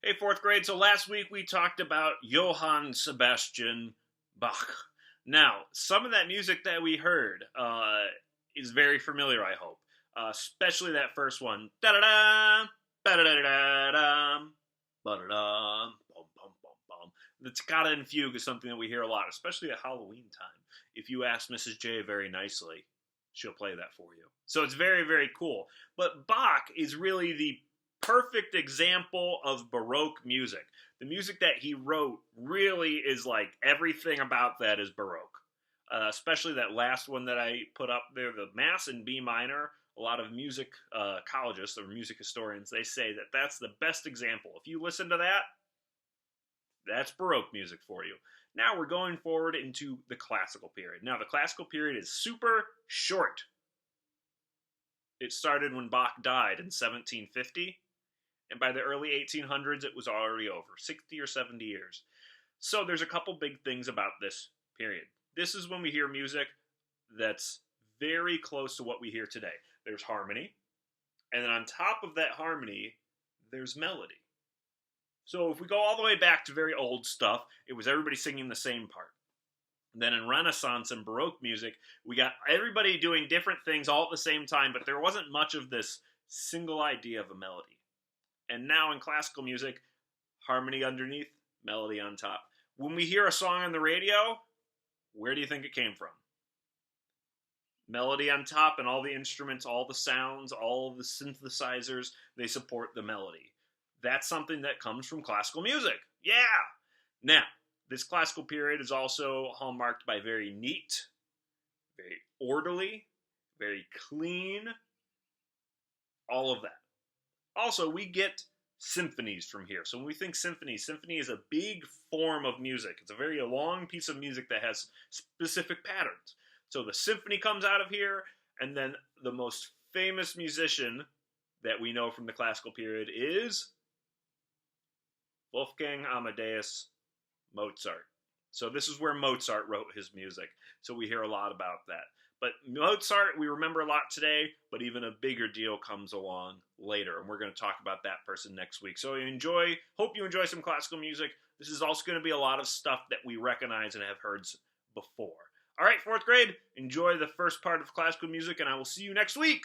Hey, fourth grade. So last week we talked about Johann Sebastian Bach. Now, some of that music that we heard is very familiar, I hope. Especially that first one. Da da da, ba da da da da, ba da da, bum bum bum bum. The toccata and fugue is something that we hear a lot, especially at Halloween time. If you ask Mrs. J very nicely, she'll play that for you. So it's very, very cool. But Bach is really the perfect example of Baroque music. The music that he wrote really is like everything about that is Baroque. Especially that last one that I put up there, the Mass in B minor. A lot of music collegists or music historians, they say that that's the best example. If you listen to that, that's Baroque music for you. Now we're going forward into the classical period. Now the classical period is super short. It started when Bach died in 1750, and by the early 1800s it was already over, 60 or 70 years. So there's a couple big things about this period. This is when we hear music that's very close to what we hear today. There's harmony, and then on top of that harmony, there's melody. So if we go all the way back to very old stuff, it was everybody singing the same part. Then in Renaissance and Baroque music, we got everybody doing different things all at the same time, but there wasn't much of this single idea of a melody. And now in classical music, harmony underneath, melody on top. When we hear a song on the radio, where do you think it came from? Melody on top, and all the instruments, all the sounds, all of the synthesizers, they support the melody. That's something that comes from classical music. Yeah! Now, this classical period is also hallmarked by very neat, very orderly, very clean, all of that. Also, we get symphonies from here. So when we think symphony is a big form of music. It's a very long piece of music that has specific patterns. So the symphony comes out of here, and then the most famous musician that we know from the classical period is Wolfgang Amadeus Mozart. So this is where Mozart wrote his music. So we hear a lot about that. But Mozart, we remember a lot today, but even a bigger deal comes along later. And we're going to talk about that person next week. So hope you enjoy some classical music. This is also going to be a lot of stuff that we recognize and have heard before. All right, fourth grade, enjoy the first part of classical music, and I will see you next week.